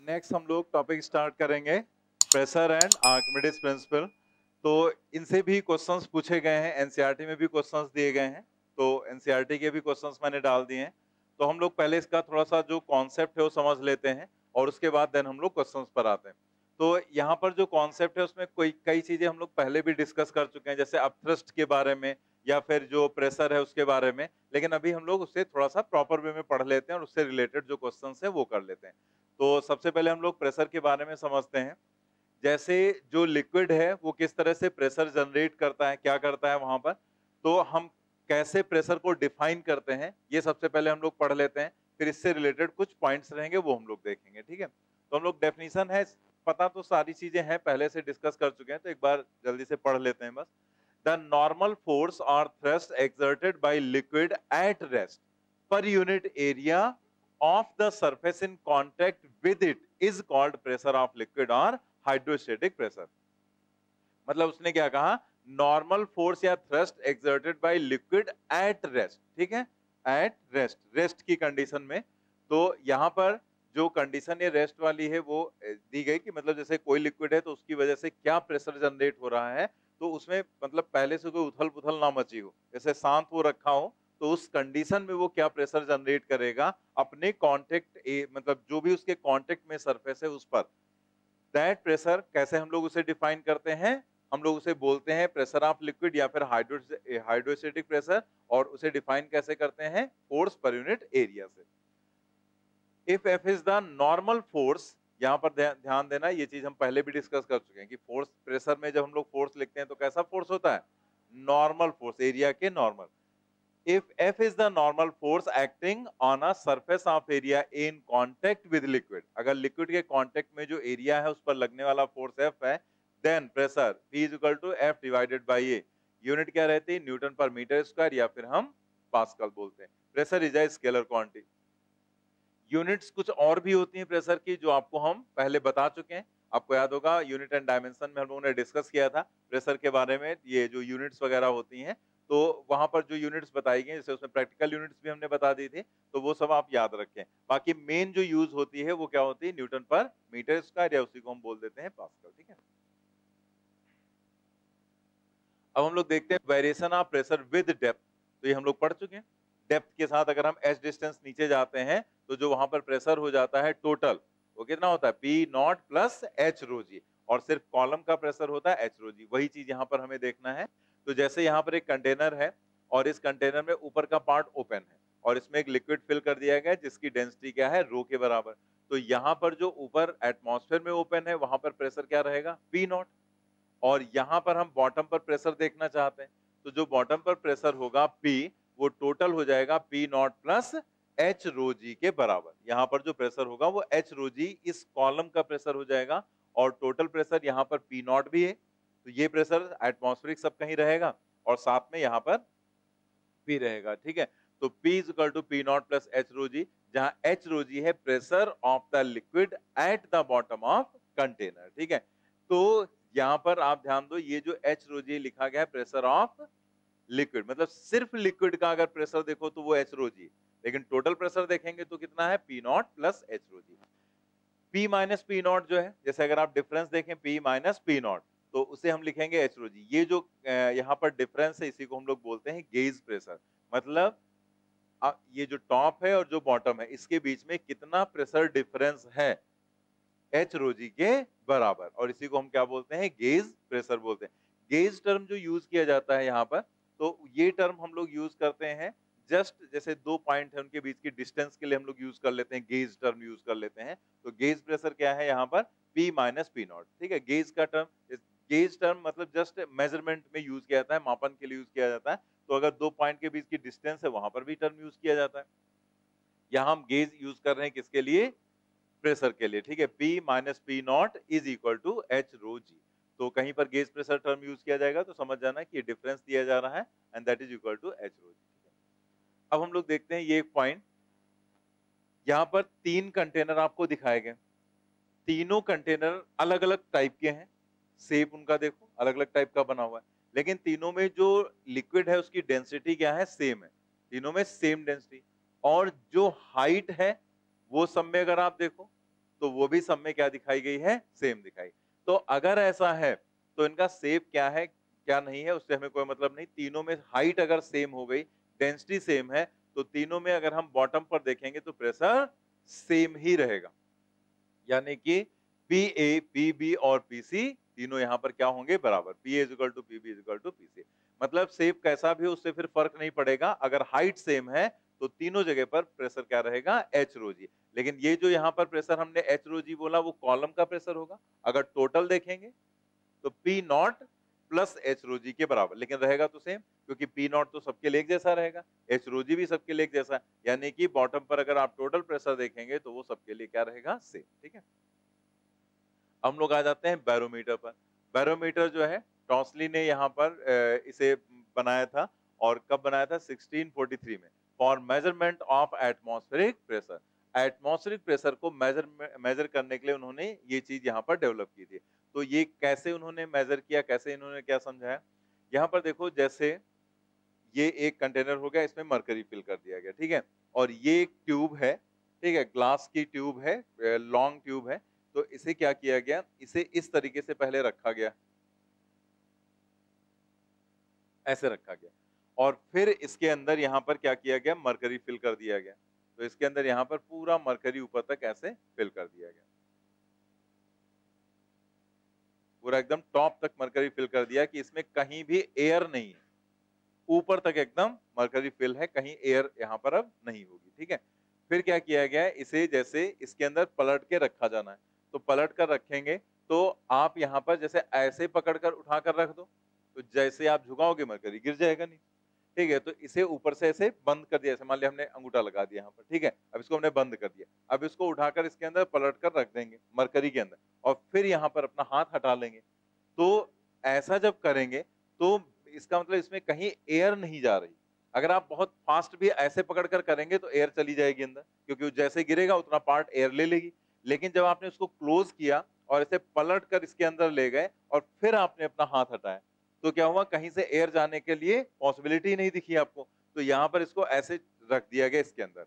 Next हम लोग topic start करेंगे प्रेशर एंड आर्किमिडीज प्रिंसिपल। तो इनसे भी क्वेश्चंस पूछे गए हैं, एनसीईआरटी में भी क्वेश्चंस दिए गए हैं, तो एनसीईआरटी के भी क्वेश्चंस मैंने डाल दिए हैं। तो हम लोग पहले इसका थोड़ा सा जो कॉन्सेप्ट है वो समझ लेते हैं और उसके बाद देन हम लोग क्वेश्चंस पर आते हैं। तो यहाँ पर जो कॉन्सेप्ट है उसमें कई चीजें हम लोग पहले भी डिस्कस कर चुके हैं, जैसे अपथ्रस्ट के बारे में या फिर जो प्रेशर है उसके बारे में, लेकिन अभी हम लोग उससे थोड़ा सा प्रॉपर वे में पढ़ लेते हैं और उससे रिलेटेड जो क्वेश्चंस है वो कर लेते हैं। तो सबसे पहले हम लोग प्रेशर के बारे में समझते हैं। जैसे जो लिक्विड है वो किस तरह से प्रेशर जनरेट करता है, क्या करता है वहां पर, तो हम कैसे प्रेशर को डिफाइन करते हैं ये सबसे पहले हम लोग पढ़ लेते हैं। फिर इससे रिलेटेड कुछ पॉइंट्स रहेंगे वो हम लोग देखेंगे, ठीक है। तो हम लोग डेफिनेशन है, पता तो सारी चीजें हैं, पहले से डिस्कस कर चुके हैं, तो एक बार जल्दी से पढ़ लेते हैं बस। द नॉर्मल फोर्स और thrust exerted by liquid at rest per unit area of the surface in contact with it is called pressure of liquid or hydrostatic pressure। मतलब उसने क्या कहा, नॉर्मल फोर्स या thrust exerted by liquid at rest, ठीक है, at rest, rest की condition में। तो यहाँ पर जो कंडीशन ये रेस्ट वाली है वो दी गई कि मतलब जैसे कोई लिक्विड है तो उसकी वजह से क्या प्रेशर जनरेट हो रहा है, तो उसमें मतलब पहले से कोई उथल पुथल ना मची हो, जैसे शांत हो रखा हो, तो उस कंडीशन में वो क्या प्रेशर जनरेट करेगा अपने कांटेक्ट मतलब जो भी उसके कांटेक्ट में सरफेस है उस पर। दैट प्रेशर कैसे हम लोग उसे डिफाइन करते हैं, हम लोग उसे बोलते हैं प्रेशर ऑफ लिक्विड या फिर हाइड्रोस्टेटिक प्रेशर, और उसे डिफाइन कैसे करते हैं, फोर्स पर यूनिट एरिया से। If F is the normal force, यहाँ पर ध्यान देना, ये चीज हम पहले भी डिस्कस कर चुके हैं कि फोर्स प्रेशर में जब हम लोग फोर्स लिखते हैं तो कैसा फोर्स होता है, नॉर्मल फोर्स, एरिया के normal. If F is the normal force acting on a surface of area in contact with liquid, अगर लिक्विड के कांटेक्ट में जो एरिया है उस पर लगने वाला फोर्स F है, then pressure P is equal to F divided by A। Unit क्या रहती है, न्यूटन पर मीटर स्क्वायर या फिर हम पास्कल बोलते हैं। Pressure is a scalar quantity. Units कुछ और भी होती हैं प्रेशर की जो आपको हम पहले बता चुके हैं, आपको याद होगा यूनिट एंड डायमेंशन में हम लोगों ने डिस्कस किया था प्रेशर के बारे में, ये जो यूनिट्स वगैरह होती हैं, तो वहां पर जो यूनिट्स बताई गई, जैसे उसमें प्रैक्टिकल यूनिट्स भी हमने बता दी थी, तो वो सब आप याद रखें। बाकी मेन जो यूज होती है वो क्या होती है, न्यूटन पर मीटर स्क्वायर या उसी को हम बोल देते हैं पास्कल, ठीक है। अब हम लोग देखते हैं variation of pressure with depth, तो ये हम लोग पढ़ चुके हैं। डेप्थ के साथ अगर हम एच डिस्टेंस नीचे जाते हैं तो जो वहां पर प्रेशर हो जाता है टोटल, वो कितना होता है, p not plus h rho जी, और सिर्फ कॉलम का प्रेशर होता है एच रो जी। वही चीज यहाँ पर हमें देखना है। तो जैसे यहाँ पर एक कंटेनर है और इस कंटेनर में ऊपर का पार्ट ओपन है और इसमें एक लिक्विड फिल कर दिया गया है जिसकी डेंसिटी क्या है, रो के बराबर। तो यहाँ पर जो ऊपर एटमॉस्फेयर में ओपन है वहां पर प्रेशर क्या रहेगा, पी नॉट। और यहां पर हम बॉटम पर प्रेशर देखना चाहते हैं, तो जो बॉटम पर प्रेशर होगा P, वो टोटल हो जाएगा P not plus h rho जी के बराबर। यहां पर जो प्रेशर होगा वो एच रो जी इस कॉलम का प्रेशर हो जाएगा, और टोटल प्रेशर यहाँ पर P नॉट भी है, तो ये प्रेशर एटमॉस्फेरिक सब कहीं रहेगा और साथ में यहाँ पर P रहेगा, ठीक है। तो P is equal to P not plus h rho g, जहां एच रो जी है pressure of the liquid at the bottom of container, ठीक है। तो यहां पर आप ध्यान दो, ये जो एच रो जी लिखा गया है प्रेशर ऑफ लिक्विड, मतलब सिर्फ लिक्विड का अगर प्रेशर देखो तो वो एच रो जी, लेकिन टोटल प्रेशर देखेंगे तो कितना है, p not plus h rho g. P minus p not जो है, जैसे अगर आप डिफरेंस देखें पी माइनस पी नॉट, तो उसे हम लिखेंगे एच रो जी। ये जो यहाँ पर डिफरेंस है इसी को हम लोग बोलते हैं गेज प्रेशर। मतलब ये जो टॉप है और जो बॉटम है इसके बीच में कितना प्रेशर डिफरेंस है, एच रो जी के बराबर, और इसी को हम क्या बोलते हैं, गेज प्रेशर बोलते हैं। गेज टर्म जो यूज किया जाता है यहाँ पर, तो ये टर्म हम लोग यूज करते हैं जस्ट जैसे दो पॉइंट है उनके बीच की डिस्टेंस के लिए हम लोग यूज कर लेते हैं, गेज टर्म यूज कर लेते हैं। तो गेज प्रेशर क्या है यहाँ पर, P माइनस पी नॉट, ठीक है। गेज का टर्म, गेज टर्म मतलब जस्ट मेजरमेंट में यूज किया जाता है, मापन के लिए यूज किया जाता है। तो अगर दो पॉइंट के बीच की डिस्टेंस है वहां पर भी टर्म यूज किया जाता है। यहाँ हम गेज यूज कर रहे हैं किसके लिए, प्रेशर के लिए, ठीक है। P minus p not is equal to h rho g. तो कहीं पर गेज प्रेशर टर्म यूज किया जाएगा तो समझ जाना कि ये डिफरेंस दिया जा रहा है and that is equal to h rho g. अब हम लोग देखते हैं ये एक पॉइंट, यहाँ पर तीन कंटेनर आपको दिखाए गए, तीनों कंटेनर अलग अलग टाइप के हैं, शेप उनका देखो अलग अलग टाइप का बना हुआ है, लेकिन तीनों में जो लिक्विड है उसकी डेंसिटी क्या है, सेम है, तीनों में सेम डेंसिटी। और जो हाइट है वो सब में अगर आप देखो तो वो भी सब में क्या दिखाई गई है, सेम दिखाई। तो अगर ऐसा है तो इनका शेप क्या है क्या नहीं है उससे हमें कोई मतलब नहीं। तीनों में हाइट अगर सेम हो गई, डेंसिटी सेम है, तो तीनों में अगर हम बॉटम पर देखेंगे तो प्रेशर सेम ही रहेगा। यानी कि पी ए, पी बी और पी सी तीनों यहाँ पर क्या होंगे, बराबर। P a equal to p b equal to p c. मतलब शेप कैसा भी उससे फिर फर्क नहीं पड़ेगा, अगर हाइट सेम है तो तीनों जगह पर प्रेशर क्या रहेगा, एच रो जी। लेकिन ये जो यहाँ पर प्रेशर हमने एच रो जी बोला वो कॉलम का प्रेशर होगा। अगर टोटल देखेंगे तो P not plus h rho जी के बराबर, लेकिन रहेगा तो सेम, क्योंकि पी नॉट तो सबके लिए एक जैसा रहेगा, एच रो जी भी सबके लिए एक जैसा। यानी कि बॉटम पर अगर आप टोटल प्रेशर देखेंगे तो वो सबके लिए क्या रहेगा, सेम। ठीक है, हम लोग आ जाते हैं बैरोमीटर पर। बैरोमीटर जो है टॉसली ने यहाँ पर इसे बनाया था, और कब बनाया था, 1643 में, for measurement of atmospheric pressure. Atmospheric pressure को मेजर करने के लिए उन्होंने ये चीज यहाँ पर डेवलप की थी। तो ये कैसे उन्होंने मेजर किया, कैसे इन्होंने क्या समझाया, यहाँ पर देखो, जैसे ये एक कंटेनर हो गया, इसमें मरकरी फिल कर दिया गया, ठीक है, और ये एक ट्यूब है, ठीक है, ग्लास की ट्यूब है, लॉन्ग ट्यूब है। तो इसे क्या किया गया, इसे इस तरीके से पहले रखा गया, ऐसे रखा गया, और फिर इसके अंदर यहाँ पर क्या किया गया, मरकरी फिल कर दिया गया। तो इसके अंदर यहाँ पर पूरा मरकरी ऊपर तक ऐसे फिल कर दिया गया, पूरा एकदम टॉप तक मरकरी फिल कर दिया कि इसमें कहीं भी एयर नहीं है, ऊपर तक एकदम मरकरी फिल है, कहीं एयर यहाँ पर अब नहीं होगी। ठीक है, फिर क्या किया गया है, इसे जैसे इसके अंदर पलट के रखा जाना है, तो पलट कर रखेंगे तो आप यहाँ पर जैसे ऐसे पकड़कर उठाकर रख दो, तो जैसे आप झुकाओगे मरकरी गिर जाएगा नहीं। ठीक है, तो इसे ऊपर से ऐसे बंद कर दिया, ऐसे मान लिया हमने अंगूठा लगा दिया यहाँ पर, ठीक है, अब इसको हमने बंद कर दिया, अब इसको उठाकर इसके अंदर पलट कर रख देंगे मरकरी के अंदर, और फिर यहाँ पर अपना हाथ हटा लेंगे। तो ऐसा जब करेंगे तो इसका मतलब इसमें कहीं एयर नहीं जा रही। अगर आप बहुत फास्ट भी ऐसे पकड़कर करेंगे तो एयर चली जाएगी अंदर, क्योंकि वो जैसे गिरेगा उतना पार्ट एयर ले लेगी। लेकिन जब आपने उसको क्लोज किया और इसे पलट कर इसके अंदर ले गए और फिर आपने अपना हाथ हटाया, तो क्या हुआ, कहीं से एयर जाने के लिए पॉसिबिलिटी नहीं दिखी आपको, तो यहाँ पर इसको ऐसे रख दिया गया इसके अंदर।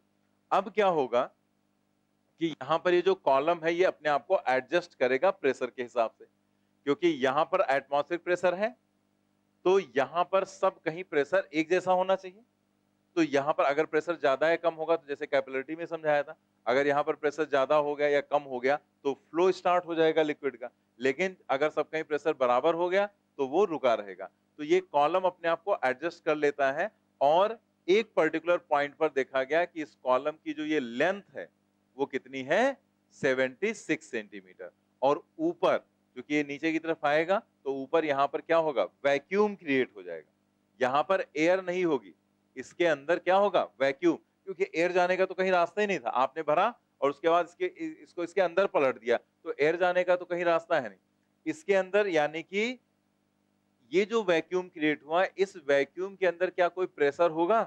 अब क्या होगा कि यहाँ पर ये जो कॉलम है ये अपने आप को एडजस्ट करेगा प्रेशर के हिसाब से, क्योंकि यहाँ पर एटमॉस्फेरिक प्रेशर है, तो यहाँ पर सब कहीं प्रेशर एक जैसा होना चाहिए। तो यहाँ पर अगर प्रेशर ज्यादा है कम होगा, तो जैसे कैपिलरिटी में समझाया था, अगर यहाँ पर प्रेशर ज्यादा हो गया या कम हो गया तो फ्लो स्टार्ट हो जाएगा लिक्विड का। लेकिन अगर सब कहीं प्रेशर बराबर हो गया तो वो रुका रहेगा। तो ये कॉलम अपने आप को एडजस्ट कर लेता है, और एक पर्टिकुलर पॉइंट पर देखा गया कि इस कॉलम की जो ये लेंथ है वो कितनी है, 76 सेंटीमीटर। और ऊपर, क्योंकि ये नीचे की तरफ आएगा तो ऊपर यहाँ पर क्या होगा, वैक्यूम क्रिएट हो जाएगा। यहाँ पर एयर नहीं होगी, इसके अंदर क्या होगा, वैक्यूम, क्योंकि एयर जाने का तो कहीं रास्ता ही नहीं था, आपने भरा और उसके बाद इसको इसके अंदर पलट दिया, तो एयर जाने का तो कहीं रास्ता है नहीं इसके अंदर। यानी कि ये जो वैक्यूम क्रिएट हुआ, इस वैक्यूम के अंदर क्या कोई प्रेशर होगा,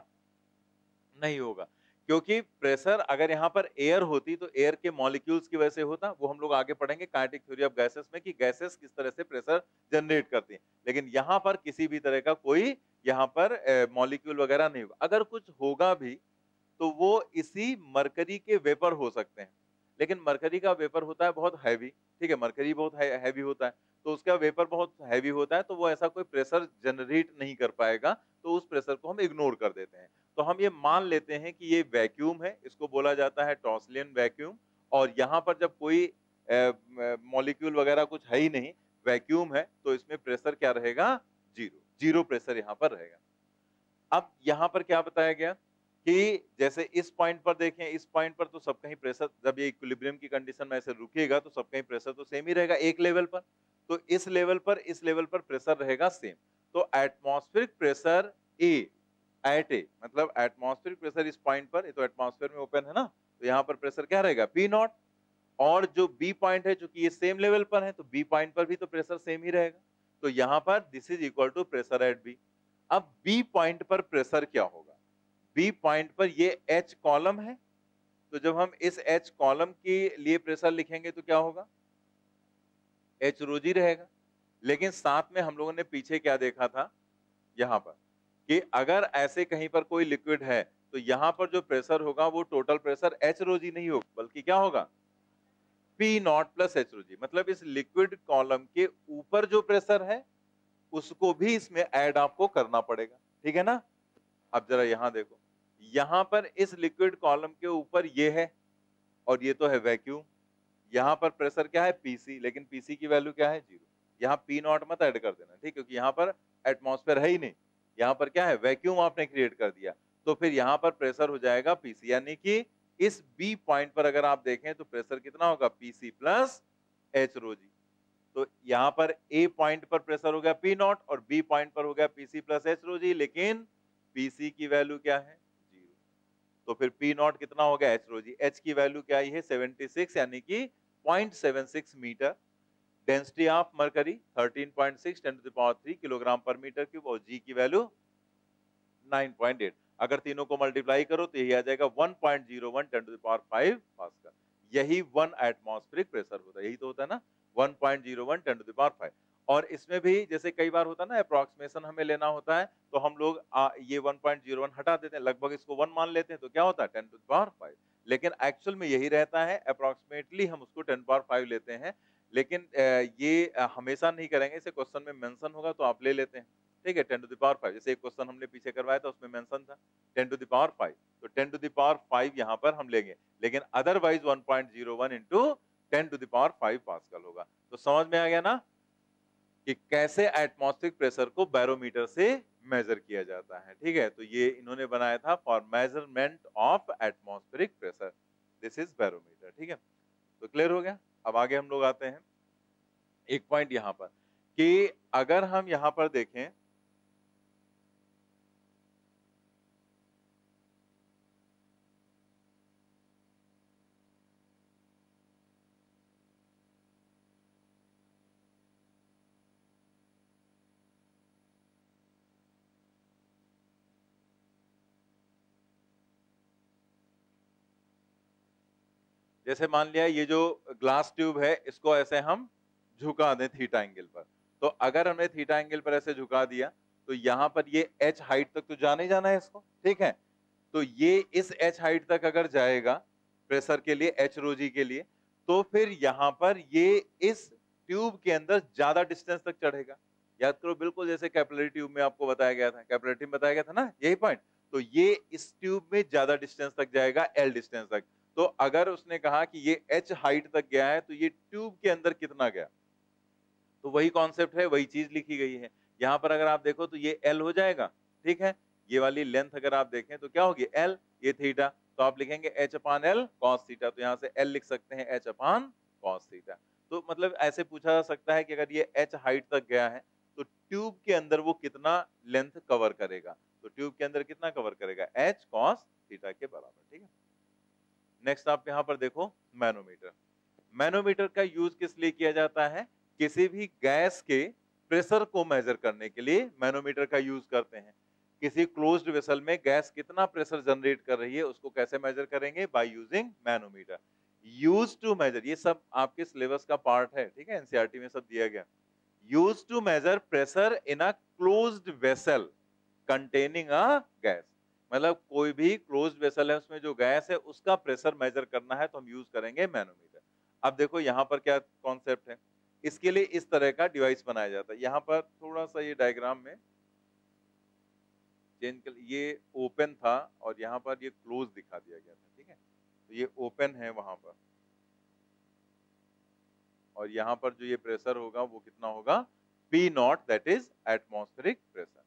नहीं होगा, क्योंकि प्रेशर अगर यहाँ पर एयर होती तो एयर के मॉलिक्यूल्स की वजह से होता। वो हम लोग आगे पढ़ेंगे काइनेटिक थ्योरी ऑफ गैसेस में कि गैसेस किस तरह से प्रेशर जनरेट करती हैं। लेकिन यहाँ पर किसी भी तरह का कोई यहाँ पर मॉलिक्यूल वगैरह नहीं होगा। अगर कुछ होगा भी तो वो इसी मरकरी के वेपर हो सकते हैं, लेकिन मरकरी का वेपर होता है बहुत हैवी, ठीक है, मरकरी बहुत हैवी होता है, तो उसका वेपर बहुत हैवी होता है, तो वो ऐसा कोई प्रेशर जनरेट नहीं कर पाएगा, तो उस प्रेशर को हम इग्नोर कर देते हैं। तो हम ये मान लेते हैं कि ये वैक्यूम है, इसको बोला जाता है टॉसलियन वैक्यूम, और यहाँ पर जब कोई मॉलिक्यूल वगैरह कुछ है ही नहीं, वैक्यूम है, तो इसमें प्रेशर क्या रहेगा, जीरो, जीरो प्रेशर यहाँ पर रहेगा। अब यहाँ पर क्या बताया गया कि जैसे इस पॉइंट पर देखें, इस पॉइंट पर तो सब कहीं प्रेशर, जब ये इक्विलिब्रियम की कंडीशन में ऐसे रुकेगा तो सब कहीं प्रेशर तो सेम ही रहेगा एक लेवल पर, तो इस लेवल पर प्रेशर रहेगा सेम। तो एटमॉस्फेरिक प्रेशर ए एट ए, मतलब एटमॉस्फेरिक प्रेशर इस पॉइंट पर, ये तो एटमॉस्फेयर में ओपन है ना, तो यहाँ पर प्रेशर क्या रहेगा, पी नॉट। और जो बी पॉइंट है, चूंकि ये सेम लेवल पर है, तो बी पॉइंट पर भी तो प्रेशर सेम ही रहेगा, तो यहाँ पर this is equal to pressure at b. अब बी पॉइंट पर प्रेशर क्या होगा, बी पॉइंट पर ये एच कॉलम है, तो जब हम इस एच कॉलम के लिए प्रेशर लिखेंगे तो क्या होगा, एच रोजी रहेगा। लेकिन साथ में हम लोगों ने पीछे क्या देखा था, यहाँ पर, कि अगर ऐसे कहीं पर कोई लिक्विड है तो यहाँ पर जो प्रेशर होगा वो टोटल प्रेशर एच रोजी नहीं होगा, बल्कि क्या होगा, p not plus h rho जी, मतलब इस लिक्विड कॉलम के ऊपर जो प्रेशर है उसको भी इसमें ऐड आपको करना पड़ेगा, ठीक है ना। अब जरा यहां देखो, यहां पर इस लिक्विड कॉलम के ऊपर ये है और ये तो है वैक्यूम, यहां पर प्रेशर क्या है पीसी, लेकिन पीसी की वैल्यू क्या है 0। यहाँ पी नॉट मत ऐड कर देना, ठीक, क्योंकि यहाँ पर एटमॉस्फेयर है ही नहीं, यहाँ पर क्या है वैक्यूम आपने क्रिएट कर दिया, तो फिर यहाँ पर प्रेशर हो जाएगा पीसी, यानी कि इस बी पॉइंट पर अगर आप देखें तो प्रेशर कितना होगा PC plus h rho g. तो यहाँ पर ए पॉइंट पर प्रेशर हो गया पी नॉट और बी पॉइंट पर हो गया पीसी प्लस एच रो जी, लेकिन पीसी की वैल्यू क्या है 0। तो फिर पी नॉट कितना हो गया एच रो जी, एच की वैल्यू क्या आई है 76, यानी कि 0.76 metre. Density of mercury 13.6 10 to the power 3 kilogram per metre cube और जी की वैल्यू 9.8। अगर तीनों को मल्टीप्लाई करो तो यही आ जाएगा 1.01 10 टू द पावर 5 पास्कल। यही 1 एटमॉस्फेरिक प्रेशर होता है, यही तो होता है ना 1.01 10 टू द पावर 5। और इसमें भी जैसे कई बार होता है ना अप्रोक्सीमेशन हमें लेना होता है तो हम लोग ये 1.01 हटा देते हैं, लगभग इसको 1 मान लेते हैं, तो क्या होता है 10 टू द पावर 5, लेकिन एक्चुअल में यही रहता है, अप्रोक्सीमेटली हम उसको 10 पावर 5 लेते हैं। लेकिन ये हमेशा नहीं करेंगे, इसे क्वेश्चन में मेंशन होगा तो आप ले लेते हैं, ठीक है 10 टू द पावर 5। जैसे एक क्वेश्चन हमने पीछे करवाया था उसमें मेंशन था 10 टू द पावर 5, तो 10 टू द पावर 5 यहाँ पर हम लेंगे, लेकिन otherwise 1.01 into 10 to the power 5 pascal होगा। तो समझ में आ गया ना कि कैसे एटमॉस्फेरिक प्रेशर को बैरोमीटर से मेजर किया जाता है, ठीक है। तो ये इन्होंने बनाया था for measurement of atmospheric pressure, this is barometer, ठीक है। तो क्लियर हो गया। अब आगे हम लोग आते हैं एक पॉइंट यहां पर कि अगर हम यहां पर देखें जैसे मान लिया ये जो ग्लास ट्यूब है इसको ऐसे हम झुका दें थीटा एंगल पर, तो अगर हमने थीटा एंगल पर ऐसे झुका दिया तो यहाँ पर ये h हाइट तक तो जाने ही जाना है इसको, ठीक है। तो ये इस h हाइट तक अगर जाएगा प्रेशर के लिए h रो जी के लिए, तो फिर यहाँ पर ये इस ट्यूब के अंदर ज्यादा डिस्टेंस तक चढ़ेगा। याद करो बिल्कुल जैसे कैपिलरी ट्यूब में आपको बताया गया था, कैपिलरी ट्यूब बताया गया था ना यही पॉइंट। तो ये इस ट्यूब में ज्यादा डिस्टेंस तक जाएगा, एल डिस्टेंस तक। तो अगर उसने कहा कि ये h हाइट तक गया है तो ये ट्यूब के अंदर कितना गया, तो वही कॉन्सेप्ट है, वही चीज लिखी गई है। यहाँ पर अगर आप देखो तो ये L हो जाएगा, ठीक है। ये वाली लेंथ अगर आप देखें तो क्या होगी L, ये थीटा, तो आप लिखेंगे h अपान L cos थीटा, तो यहाँ से L लिख सकते हैं h अपान cos थीटा। तो मतलब ऐसे पूछा जा सकता है कि अगर ये h हाइट तक गया है तो ट्यूब के अंदर वो कितना लेंथ कवर करेगा, तो ट्यूब के अंदर कितना कवर करेगा h cos थीटा के बराबर, ठीक है। नेक्स्ट आप यहाँ पर देखो मैनोमीटर। मैनोमीटर का यूज किस लिए किया जाता है, किसी भी गैस के प्रेशर को मेजर करने के लिए मैनोमीटर का यूज करते हैं। किसी क्लोज्ड वेसल में गैस कितना प्रेशर जनरेट कर रही है उसको कैसे मेजर करेंगे, by using manometer. Use to measure, ये सब आपके सिलेबस का पार्ट है, ठीक है, एनसीईआरटी में सब दिया गया। Use to measure pressure in a closed vessel containing a gas, मतलब कोई भी क्लोज्ड वेसल है उसमें जो गैस है उसका प्रेशर मेजर करना है तो हम यूज करेंगे मैनोमीटर। अब देखो यहाँ पर क्या कॉन्सेप्ट है, इसके लिए इस तरह का डिवाइस बनाया जाता है। यहाँ पर थोड़ा सा ये डायग्राम में चेंज कर, ये ओपन था और यहाँ पर ये क्लोज दिखा दिया गया था, ठीक है। तो ये ओपन है वहां पर और यहाँ पर जो ये प्रेशर होगा वो कितना होगा p not, that is atmospheric pressure.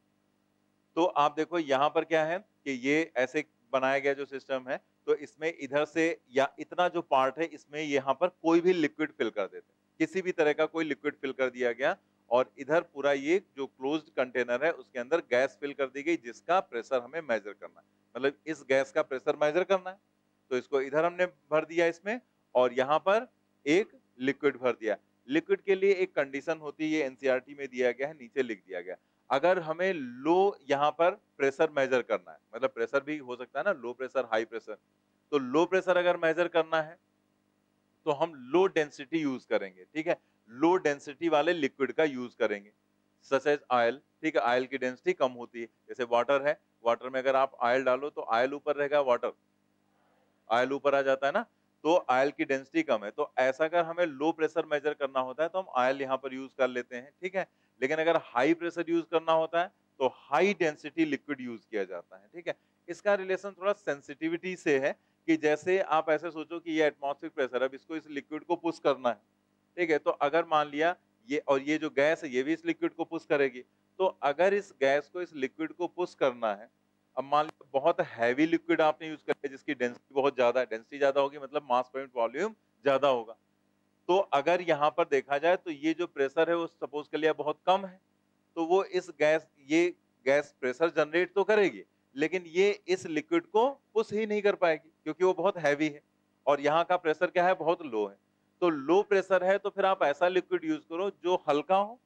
तो आप देखो यहाँ पर क्या है कि ये ऐसे बनाया गया जो सिस्टम है, तो इसमें इधर से या इतना जो पार्ट है इसमें यहाँ पर कोई भी लिक्विड फिल कर देते हैं, किसी भी तरह का कोई लिक्विड फिल कर दिया गया और इधर पूरा ये जो क्लोज्ड कंटेनर है उसके अंदर गैस फिल कर दी गई जिसका प्रेशर हमें मेजर करना है, मतलब इस गैस का प्रेशर मेजर करना है। तो इसको इधर हमने भर दिया इसमें और यहाँ पर एक लिक्विड भर दिया। लिक्विड के लिए एक कंडीशन होती है, ये एनसीईआरटी में दिया गया है, नीचे लिख दिया गया। अगर हमें लो यहाँ पर प्रेशर मेजर करना है, मतलब प्रेशर भी हो सकता है ना, लो प्रेशर हाई प्रेशर, तो लो प्रेशर अगर मेजर करना है तो हम लो डेंसिटी यूज करेंगे, ठीक है, लो डेंसिटी वाले लिक्विड का यूज करेंगे सच एज ऑयल, ठीक है। ऑयल की डेंसिटी कम होती है, जैसे वाटर है, वाटर में अगर आप ऑयल डालो तो ऑयल ऊपर रहेगा, वाटर ऑयल ऊपर आ जाता है ना। तो आयल की डेंसिटी कम है। तो ऐसा अगर हमें लो प्रेशर मेजर करना होता है तो हम आयल यहाँ पर यूज कर लेते हैं, ठीक है। लेकिन अगर हाई प्रेशर यूज करना होता है तो हाई डेंसिटी लिक्विड यूज किया जाता है, ठीक है। इसका रिलेशन थोड़ा सेंसिटिविटी से है कि जैसे आप ऐसे सोचो कि ये एटमॉस्फेरिक प्रेशर है, अब इसको इस लिक्विड को पुश करना है, ठीक है। तो अगर मान लिया ये और ये जो गैस है ये भी इस लिक्विड को पुश करेगी, तो अगर इस गैस को इस लिक्विड को पुश करना है, अब मान लीजिए बहुत हैवी लिक्विड आपने यूज कर लिया जिसकी डेंसिटी बहुत ज्यादा है, डेंसिटी ज्यादा होगी मतलब मास पर यूनिट वॉल्यूम ज्यादा होगा। तो अगर यहाँ पर देखा जाए तो ये जो प्रेशर है वो सपोज कर लिया बहुत कम है, तो वो इस गैस ये गैस प्रेशर जनरेट तो करेगी लेकिन ये इस लिक्विड को पुश ही नहीं कर पाएगी क्योंकि वो बहुत हैवी है और यहाँ का प्रेशर क्या है, बहुत लो है। तो लो प्रेशर है तो फिर आप ऐसा लिक्विड यूज करो जो हल्का हो,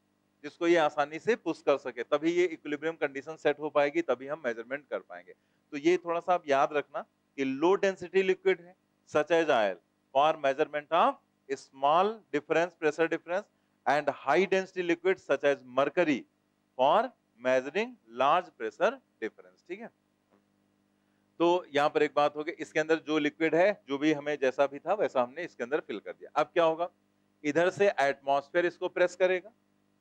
जिसको ये आसानी से पुश कर सके, तभी ये इक्विलिब्रियम कंडीशन सेट हो पाएगी, तभी हम मेजरमेंट कर पाएंगे। तो ये थोड़ा सा आप याद रखना कि लो डेंसिटी लिक्विड है such as oil for measurement of small difference pressure difference and high density liquid such as mercury for measuring large pressure difference, ठीक है। तो यहाँ पर एक बात होगी, इसके अंदर जो लिक्विड है जो भी हमें जैसा भी था वैसा हमने इसके अंदर फिल कर दिया। अब क्या होगा, इधर से एटमॉस्फेयर इसको प्रेस करेगा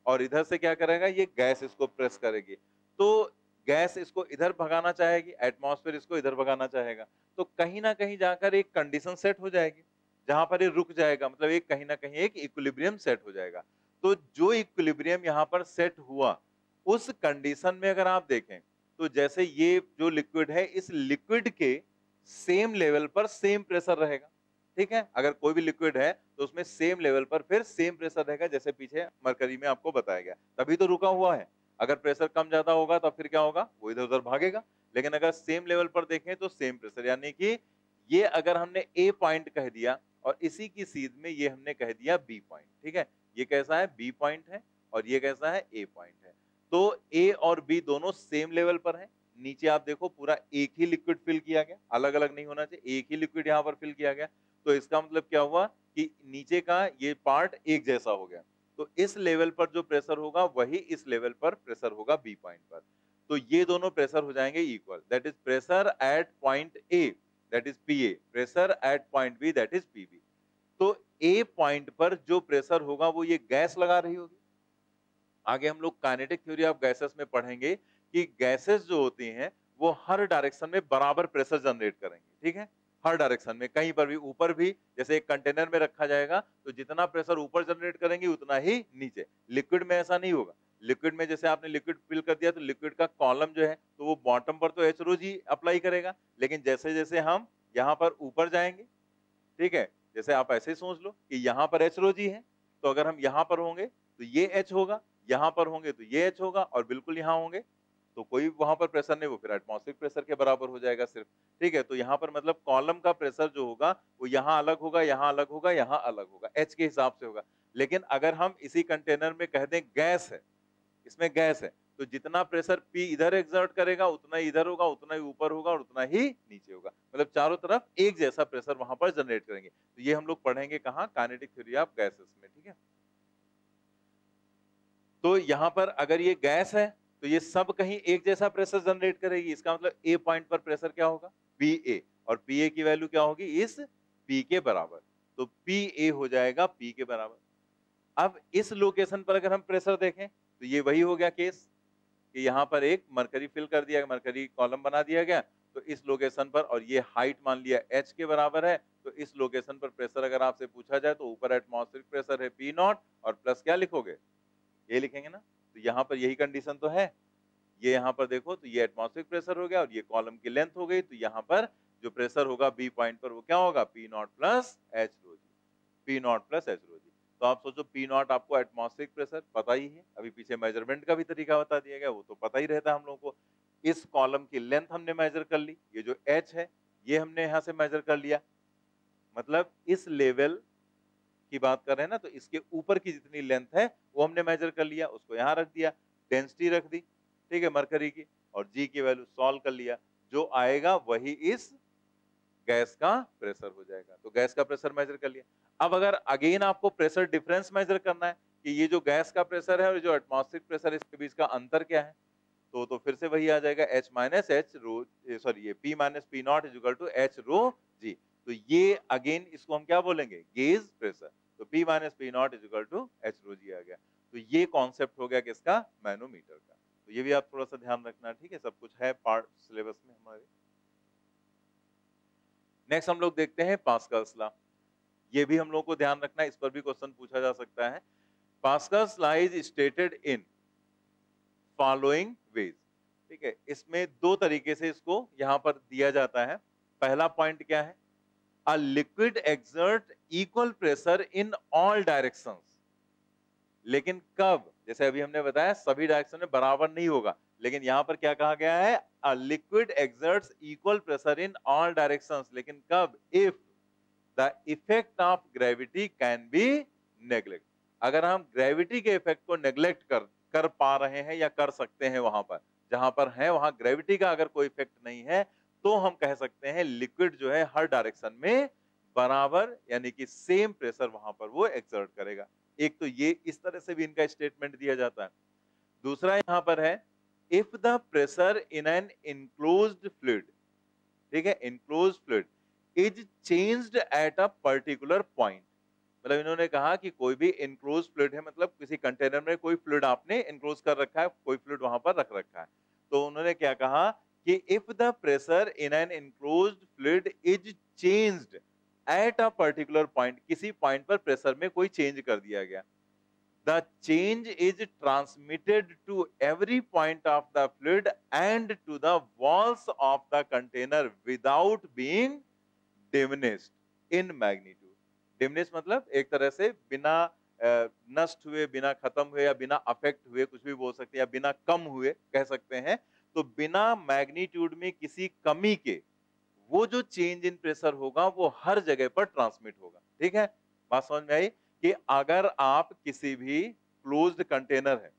और इधर से क्या करेगा, ये गैस इसको प्रेस करेगी। तो गैस इसको इधर भगाना चाहेगी, एटमॉस्फेयर इसको इधर भगाना चाहेगा, तो कहीं ना कहीं जाकर एक कंडीशन सेट हो जाएगी जहां पर ये रुक जाएगा, मतलब एक कहीं ना कहीं एक इक्विलिब्रियम सेट हो जाएगा। तो जो इक्विलिब्रियम यहाँ पर सेट हुआ उस कंडीशन में अगर आप देखें तो जैसे ये जो लिक्विड है इस लिक्विड के सेम लेवल पर सेम प्रेशर रहेगा, ठीक है। अगर कोई भी लिक्विड है तो उसमें सेम लेवल पर फिर सेम प्रेशर रहेगा, जैसे पीछे मरकरी में आपको बताया गया, तभी तो रुका हुआ है। अगर प्रेशर कम ज्यादा होगा तो फिर क्या होगा, वो इधर उधर भागेगा। लेकिन अगर सेम लेवल पर देखें तो सेम प्रेशर, यानी कि ये अगर हमने ए पॉइंट कह दिया और इसी की सीध में ये हमने कह दिया बी पॉइंट, ठीक है। ये कैसा है, बी पॉइंट है और ये कैसा है, ए पॉइंट है। तो ए और बी दोनों सेम लेवल पर है। नीचे आप देखो पूरा एक ही लिक्विड फिल किया गया, अलग अलग नहीं होना चाहिए, एक ही लिक्विड यहाँ पर फिल किया गया। तो इसका मतलब क्या हुआ कि नीचे का ये पार्ट एक जैसा हो गया। तो इस लेवल पर जो प्रेशर होगा वही इस लेवल पर प्रेशर होगा बी पॉइंट पर। तो ये दोनों प्रेशर हो जाएंगे equal, that is pressure at point a that is p a, pressure at point b that is p b. तो ए पॉइंट पर जो प्रेशर होगा वो ये गैस लगा रही होगी। आगे हम लोग काइनेटिक थ्योरी ऑफ गैसेस में पढ़ेंगे कि गैसेस जो होती हैं वो हर डायरेक्शन में बराबर प्रेशर जनरेट करेंगे, ठीक है। हर डायरेक्शन में, कहीं पर भी, ऊपर भी, जैसे एक कंटेनर में रखा जाएगा तो जितना प्रेशर ऊपर जनरेट करेंगे उतना ही नीचे। लिक्विड में ऐसा नहीं होगा। लिक्विड में जैसे आपने लिक्विड फिल कर दिया तो लिक्विड का कॉलम जो है तो वो बॉटम पर तो एच रो जी अप्लाई करेगा, लेकिन जैसे जैसे हम यहाँ पर ऊपर जाएंगे, ठीक है, जैसे आप ऐसे ही सोच लो कि यहाँ पर एच रो जी है, तो अगर हम यहाँ पर होंगे तो ये एच होगा, यहाँ पर होंगे तो ये एच होगा और बिल्कुल यहाँ होंगे तो कोई वहां पर प्रेशर नहीं, वो फिर एटमॉस्फेरिक प्रेशर के बराबर हो जाएगा सिर्फ, ठीक है। तो यहाँ पर मतलब कॉलम का प्रेशर जो होगा वो यहाँ अलग होगा, यहाँ अलग होगा, यहाँ अलग होगा, एच के हिसाब से होगा। लेकिन अगर हम इसी कंटेनर में कह दें गैस है, इसमें गैस है, तो जितना प्रेशर पी इधर एक्सर्ट करेगा उतना ही इधर होगा, उतना ही ऊपर होगा और उतना ही नीचे होगा, मतलब चारों तरफ एक जैसा प्रेशर वहां पर जनरेट करेंगे। तो ये हम लोग पढ़ेंगे कहाँ, काइनेटिक थ्योरी ऑफ गैसेस में, ठीक है। तो यहाँ पर अगर ये गैस है तो ये सब कहीं एक जैसा प्रेशर जनरेट करेगी, इसका मतलब ए पॉइंट पर प्रेशर क्या होगा, पी ए, और पी ए की वैल्यू क्या होगी, इस पी के बराबर। तो पी ए हो जाएगा पी के बराबर। अब इस लोकेशन पर अगर हम प्रेशर देखें तो ये वही हो गया केस कि यहाँ पर एक मरकरी फिल कर दिया, मरकरी कॉलम बना दिया गया, तो इस लोकेशन पर, और ये हाइट मान लिया h के बराबर है, तो इस लोकेशन पर प्रेशर अगर आपसे पूछा जाए तो ऊपर एटमॉस्फेरिक प्रेशर है पी नॉट और प्लस क्या लिखोगे, ये लिखेंगे ना। तो यहाँ पर यही कंडीशन तो है, ये यहाँ पर देखो तो ये एटमॉस्फेरिक प्रेशर हो गया और ये कॉलम की लेंथ हो गई, तो यहाँ पर जो प्रेशर होगा बी पॉइंट पर वो क्या होगा, p not plus h rho g, p not plus h rho g. तो आप सोचो पी नॉट आपको एटमॉस्फेरिक प्रेशर पता ही है, अभी पीछे मेजरमेंट का भी तरीका बता दिया गया, वो तो पता ही रहता है हम लोगों को। इस कॉलम की लेंथ हमने मेजर कर ली, ये जो एच है ये हमने यहाँ से मेजर कर लिया, मतलब इस लेवल की बात कर रहे हैं ना, तो इसके ऊपर की जितनी लेंथ है वो हमने मेजर कर लिया, उसको यहाँ रख दिया, डेंसिटी रख दी, ठीक है, मरकरी की, और जी की वैल्यू सॉल्व कर लिया, जो आएगा वही इस गैस का प्रेशर हो जाएगा। तो गैस का प्रेशर मेजर कर लिया। अब अगर अगेन आपको प्रेशर डिफरेंस मेजर करना है कि ये जो गैस का प्रेशर है और जो एटमॉस्फेरिक प्रेशर है इसके बीच का अंतर क्या है, तो फिर से वही आ जाएगा h minus h rho, sorry ये p minus p not is equal to h rho g. तो ये अगेन इसको हम क्या बोलेंगे, गेज प्रेशर। तो P minus p not is equal to h rho g आ गया। तो ये कॉन्सेप्ट हो गया किसका, मैनोमीटर का। तो ये भी आप थोड़ा सा ध्यान रखना, ठीक है, सब कुछ है पार्ट सिलेबस में हमारे। नेक्स्ट हम लोग देखते हैं पास्कल्स लॉ। ये भी हम लोग को ध्यान रखना है, इस पर भी क्वेश्चन पूछा जा सकता है। Pascal's law is stated in following ways, ठीक है। इसमें दो तरीके से इसको यहां पर दिया जाता है। पहला पॉइंट क्या है, a liquid exert equal pressure in all directions. लेकिन कब, जैसे अभी हमने बताया सभी डायरेक्शन में बराबर नहीं होगा, लेकिन यहां पर क्या कहा गया है, a liquid exerts equal pressure in all directions. लेकिन कब, if the effect of gravity can be neglect. अगर हम ग्रेविटी के इफेक्ट को नेग्लेक्ट कर पा रहे हैं या कर सकते हैं, वहां पर जहां पर है वहां ग्रेविटी का अगर कोई इफेक्ट नहीं है, तो हम कह सकते हैं लिक्विड जो है हर डायरेक्शन में बराबर यानी कि सेम प्रेशर वहां पर वो एक्सर्ट करेगा। एक तो ये इस तरह से भी इनका स्टेटमेंट दिया जाता है। दूसरा यहां पर है, if the pressure in an enclosed fluid, ठीक है, enclosed fluid is changed at a particular point. मतलब इन्होंने कहा कि कोई भी इनक्लोज फ्लूइड है, मतलब किसी कंटेनर में कोई फ्लूइड आपने इनक्लोज कर रखा है, कोई फ्लूइड वहां पर रख रखा है। तो उन्होंने क्या कहा कि if the pressure in an enclosed fluid is changed at a particular point, किसी पॉइंट पर प्रेशर में कोई चेंज कर दिया गया, the change is transmitted to every point of the fluid and to the walls of the container without being diminished in magnitude. Diminish मतलब एक तरह से बिना नष्ट हुए, बिना खत्म हुए या बिना अफेक्ट हुए, कुछ भी बोल सकते हैं, या बिना कम हुए कह सकते हैं। तो बिना मैग्नीट्यूड में किसी कमी के वो जो चेंज इन प्रेशर होगा वो हर जगह पर ट्रांसमिट होगा। ठीक है, बात समझ में आई कि अगर आप किसी भी क्लोज्ड कंटेनर है,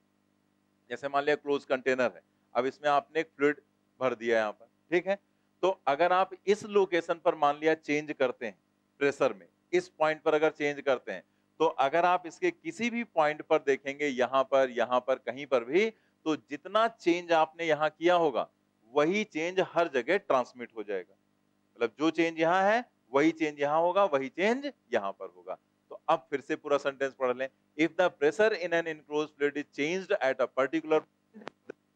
जैसे मान लिया क्लोज कंटेनर है, अब इसमें आपने एक फ्लूइड भर दिया यहाँ पर, ठीक है, तो अगर आप इस लोकेशन पर मान लिया चेंज करते हैं प्रेशर में, इस पॉइंट पर अगर चेंज करते हैं, तो अगर आप इसके किसी भी पॉइंट पर देखेंगे, यहाँ पर कहीं पर भी, तो जितना चेंज आपने यहाँ किया होगा वही चेंज हर जगह ट्रांसमिट हो जाएगा। मतलब जो चेंज यहाँ है वही चेंज यहाँ होगा, वही चेंज यहाँ पर होगा। तो अब फिर से पूरा सेंटेंस पढ़ लें। If the pressure in an enclosed fluid is changed at a particular,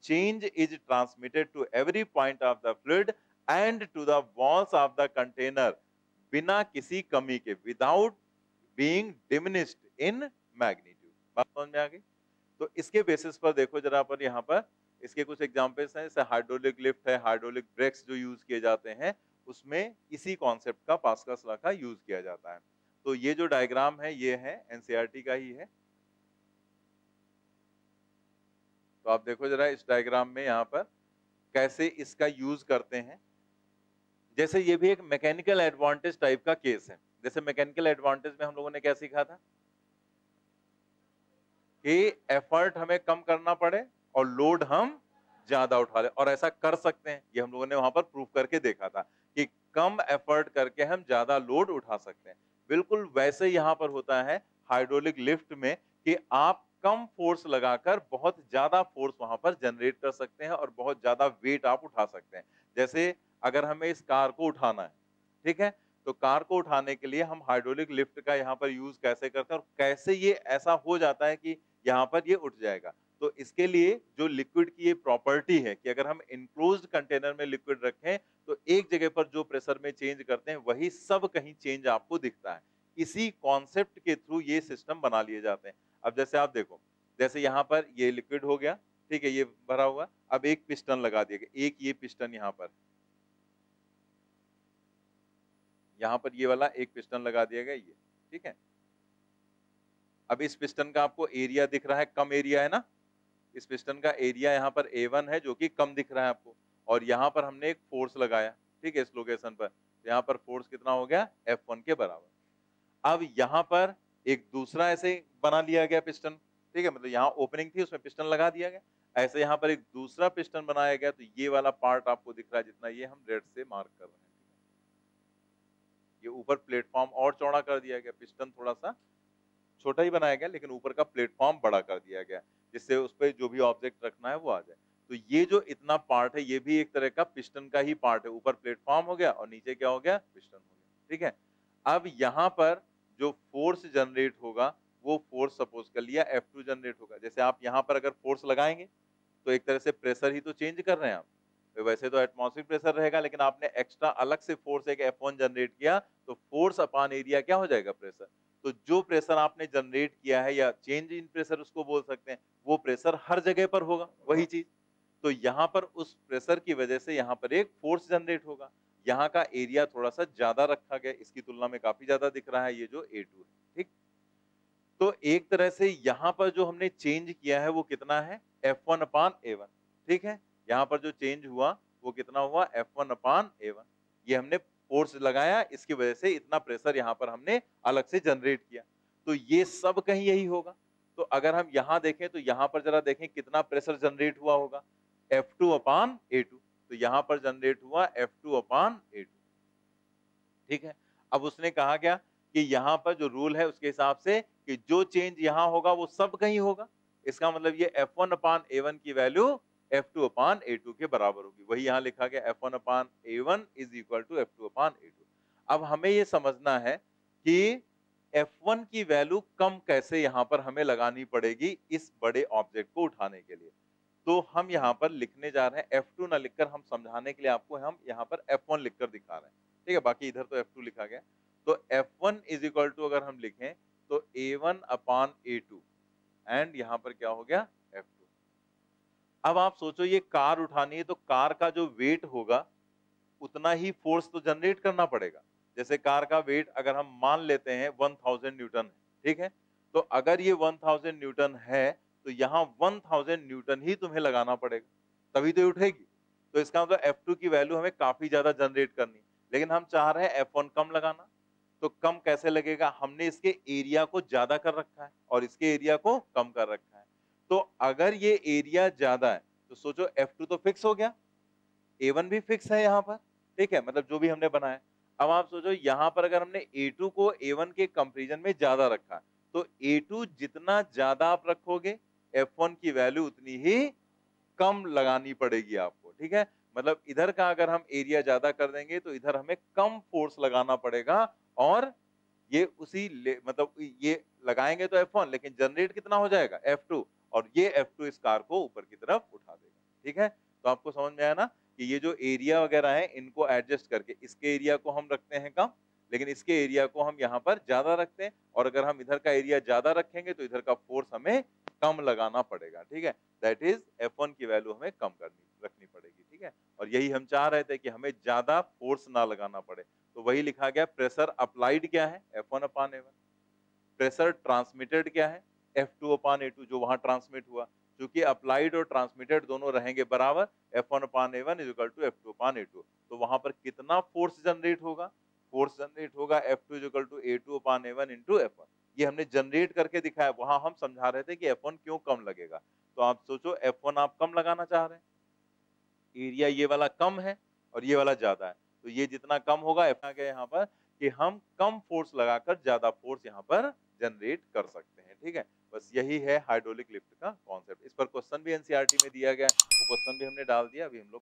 change is transmitted to every point of the fluid and to the walls of the container बिना किसी कमी के, without being diminished in magnitude। बात समझ में आ गई? तो इसके बेसिस पर देखो जरा पर, यहाँ पर इसके कुछ एग्जांपल्स हैं, जैसे हाइड्रोलिक लिफ्ट है, हाइड्रोलिक ब्रेक्स जो यूज किए जाते हैं, उसमें इसी कॉन्सेप्ट का, पास्कल्स लॉ का यूज किया जाता है। तो ये जो डायग्राम है ये है एनसीईआरटी का ही है। तो आप देखो जरा इस डायग्राम में यहाँ पर कैसे इसका यूज करते हैं। जैसे ये भी एक मैकेनिकल एडवांटेज टाइप का केस है। जैसे मैकेनिकल एडवांटेज में हम लोगों ने क्या सीखा था कि एफर्ट हमें कम करना पड़े और लोड हम ज्यादा उठा ले, और ऐसा कर सकते हैं। ये हम लोगों ने वहां पर प्रूव करके देखा था कि कम एफर्ट करके हम ज्यादा लोड उठा सकते हैं। बिल्कुल वैसे यहाँ पर होता है हाइड्रोलिक लिफ्ट में कि आप कम फोर्स लगाकर बहुत ज्यादा फोर्स वहां पर जनरेट कर सकते हैं और बहुत ज्यादा वेट आप उठा सकते हैं। जैसे अगर हमें इस कार को उठाना है, ठीक है, तो कार को उठाने के लिए हम हाइड्रोलिक लिफ्ट का यहाँ पर यूज कैसे करते हैं और कैसे ये ऐसा हो जाता है कि यहाँ पर ये उठ जाएगा। तो इसके लिए जो लिक्विड की ये प्रॉपर्टी है कि अगर हम इनक्लोज्ड कंटेनर में लिक्विड रखें तो एक जगह पर जो प्रेशर में चेंज करते हैं वही सब कहीं चेंज आपको दिखता है। इसी कॉन्सेप्ट के थ्रू ये सिस्टम बना लिए जाते हैं। अब जैसे आप देखो, जैसे यहाँ पर ये लिक्विड हो गया, ठीक है, ये भरा हुआ, अब एक पिस्टन लगा दिया गया, एक ये पिस्टन यहाँ पर, यहाँ पर ये वाला एक पिस्टन लगा दिया गया ये, ठीक है। अब इस पिस्टन का आपको एरिया दिख रहा है, कम एरिया है ना, इस पिस्टन का एरिया यहाँ पर A1 है जो कि कम दिख रहा है आपको, और यहाँ पर हमने एक फोर्स लगाया, ठीक है, इस लोकेशन पर, यहाँ पर फोर्स कितना हो गया F1 के बराबर। अब यहाँ पर एक दूसरा ऐसे बना लिया गया पिस्टन, ठीक है, मतलब यहाँ ओपनिंग थी उसमें पिस्टन लगा दिया गया, ऐसे यहाँ पर एक दूसरा पिस्टन बनाया गया, तो ये वाला पार्ट आपको दिख रहा है जितना, ये हम रेड से मार्क कर रहे हैं। ये ऊपर प्लेटफॉर्म और चौड़ा कर दिया गया, पिस्टन थोड़ा सा छोटा ही बनाया गया लेकिन ऊपर का प्लेटफॉर्म बड़ा कर दिया गया, जिससे उस पर जो भी ऑब्जेक्ट रखना है वो आ जाए। तो ये जो इतना पार्ट है ये भी एक तरह का पिस्टन का ही पार्ट है, ऊपर प्लेटफॉर्म हो गया और नीचे क्या हो गया, पिस्टन हो गया। ठीक है। अब यहाँ पर जो फोर्स जनरेट होगा वो फोर्स सपोज कर लिया F2 जनरेट होगा। जैसे आप यहाँ पर अगर फोर्स लगाएंगे तो एक तरह से प्रेशर ही तो चेंज कर रहे हैं आप। तो वैसे तो एटमॉस्फेरिक प्रेशर रहेगा, लेकिन आपने एक्स्ट्रा अलग से फोर्स एक F1 जनरेट किया, तो फोर्स अपॉन एरिया क्या हो जाएगा? प्रेशर। तो जो प्रेशर आपने जनरेट किया है या चेंज इन प्रेशर उसको बोल सकते हैं, वो प्रेशर हर जगह पर होगा वही चीज। तो यहाँ पर उस प्रेशर की वजह से यहाँ पर एक फोर्स जनरेट होगा। यहाँ का एरिया थोड़ा सा ज्यादा रखा गया, इसकी तुलना में काफी ज्यादा दिख रहा है ये जो A2 है, ठीक। तो एक तरह से यहाँ पर जो हमने चेंज किया है वो कितना है? F1 अपान A1, ठीक है। यहाँ पर जो चेंज हुआ वो कितना हुआ? F1 upon A1। ये हमने फोर्स लगाया, इसकी वजह से इतना प्रेशर यहाँ पर हमने अलग से जनरेट किया। तो ये सब कहीं यही होगा। तो अगर हम यहाँ देखें तो यहाँ पर जरा देखें कितना प्रेशर जनरेट हुआ होगा? F2 upon A2। तो यहाँ पर जनरेट हुआ F2 अपान A2, ठीक है। अब उसने कहा क्या कि यहाँ पर जो रूल है उसके हिसाब से कि जो चेंज यहाँ होगा वो सब कहीं होगा। इसका मतलब ये F1 अपान A1 की वैल्यू F2 अपान A2 के बराबर होगी। वही यहाँ लिखा गया F1 upon A1 is equal to F2 upon A2। अब हमें ये समझना है कि F1 की वैल्यू कम कैसे यहाँ पर हमें लगानी पड़ेगी इस बड़े ऑब्जेक्ट को उठाने के लिए। तो हम यहाँ पर लिखने जा रहे हैं F2 ना लिखकर, हम समझाने के लिए आपको हम यहाँ पर F1 लिखकर दिखा रहे हैं, ठीक है। बाकी इधर तो F2 लिखा गया। तो F1 इज इक्वल टू अगर हम लिखें तो A1 अपान A2 एंड यहाँ पर क्या हो गया? F2। अब आप सोचो ये कार उठानी है तो कार का जो वेट होगा उतना ही फोर्स तो जनरेट करना पड़ेगा। जैसे कार का वेट अगर हम मान लेते हैं 1000 न्यूटन है, ठीक है। तो अगर ये 1000 न्यूटन है तो यहाँ 1000 न्यूटन ही तुम्हें लगाना पड़ेगा, तभी तो ये उठेगी। तो इसका मतलब F2 की वैल्यू हमें काफी ज्यादा जनरेट करनी, लेकिन हम चाह रहे हैं F1 कम लगाना। तो कम कैसे लगेगा? हमने इसके एरिया को ज्यादा कर रखा है और इसके एरिया को कम कर रखा है। तो अगर ये एरिया ज्यादा है तो सोचो F2 तो फिक्स हो गया, A1 भी फिक्स है यहाँ पर, ठीक है, मतलब जो भी हमने बनाया। अब आप सोचो यहाँ पर अगर हमने A2 को A1 के कंपैरिजन में ज्यादा रखा है, तो A2 जितना ज्यादा आप रखोगे F1 की वैल्यू उतनी ही कम लगानी पड़ेगी आपको, ठीक है। मतलब इधर का अगर हम एरिया ज्यादा कर देंगे तो इधर हमें कम फोर्स लगाना पड़ेगा, और ये मतलब ये लगाएंगे तो F1 लेकिन जनरेट कितना हो जाएगा? F2, और ये F2 इस कार को ऊपर की तरफ उठा देगा, ठीक है। तो आपको समझ में आया ना कि ये जो एरिया वगैरह है इनको एडजस्ट करके इसके एरिया को हम रखते हैं कम, लेकिन इसके एरिया को हम यहाँ पर ज्यादा रखते हैं, और अगर हम इधर का एरिया ज्यादा रखेंगे तो इधर का फोर्स हमें कम लगाना पड़ेगा, ठीक है। दैट इज F1 की वैल्यू हमें कम रखनी पड़ेगी, ठीक है। और यही हम चाह रहे थे कि हमें ज्यादा फोर्स ना लगाना पड़े। तो वही लिखा गया प्रेशर अप्लाइड क्या है? F1 upon A1। Pressure transmitted क्या है? F2 अपान A2 जो वहां ट्रांसमिट हुआ। क्योंकि अप्लाइड और ट्रांसमिटेड दोनों रहेंगे बराबर, F1 upon A1 is equal to F2 upon A2। तो वहां पर कितना फोर्स जनरेट होगा? फोर्स जनरेट होगा F2 is equal to A2 upon A1 into F1। ये हमने जनरेट करके दिखाया, वहां हम समझा रहे थे कि F1 क्यों कम लगेगा। तो आप सोचो F1 आप कम लगाना चाह रहे हैं, एरिया ये वाला कम है और ये वाला ज्यादा है, तो ये जितना कम होगा आ गया यहाँ पर कि हम कम फोर्स लगाकर ज्यादा फोर्स यहाँ पर जनरेट कर सकते हैं, ठीक है। बस यही है हाइड्रोलिक लिफ्ट का कॉन्सेप्ट। इस पर क्वेश्चन भी एनसीईआरटी में दिया गया है, वो क्वेश्चन भी हमने डाल दिया। अभी हम लोग